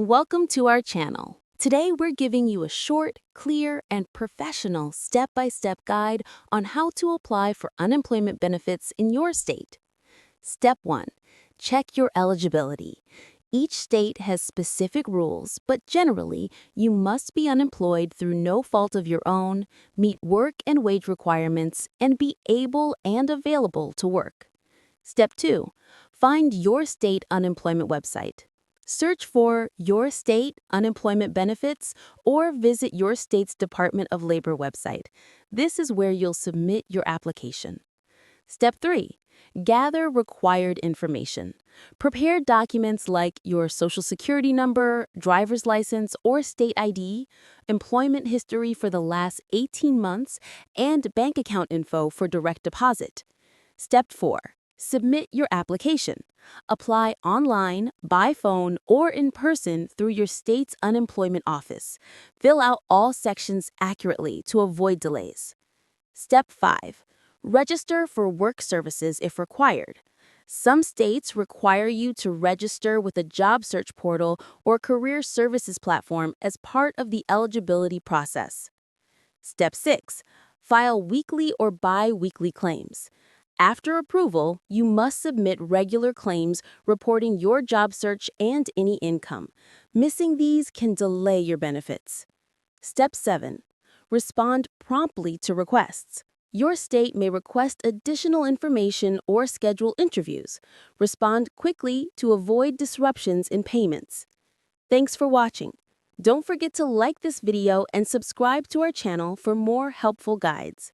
Welcome to our channel. Today we're giving you a short, clear, and professional step-by-step guide on how to apply for unemployment benefits in your state. Step 1. Check your eligibility. Each state has specific rules, but generally, you must be unemployed through no fault of your own, meet work and wage requirements, and be able and available to work. Step 2. Find your state unemployment website. Search for Your State Unemployment Benefits or visit your state's Department of Labor website. This is where you'll submit your application. Step 3. Gather required information. Prepare documents like your Social Security number, driver's license, or state ID, employment history for the last 18 months, and bank account info for direct deposit. Step 4. Submit your application. Apply online, by phone, or in person through your state's unemployment office. Fill out all sections accurately to avoid delays. Step 5. Register for work services if required. Some states require you to register with a job search portal or career services platform as part of the eligibility process. Step 6. File weekly or bi-weekly claims. After approval, you must submit regular claims reporting your job search and any income. Missing these can delay your benefits. Step 7. Respond promptly to requests. Your state may request additional information or schedule interviews. Respond quickly to avoid disruptions in payments. Thanks for watching. Don't forget to like this video and subscribe to our channel for more helpful guides.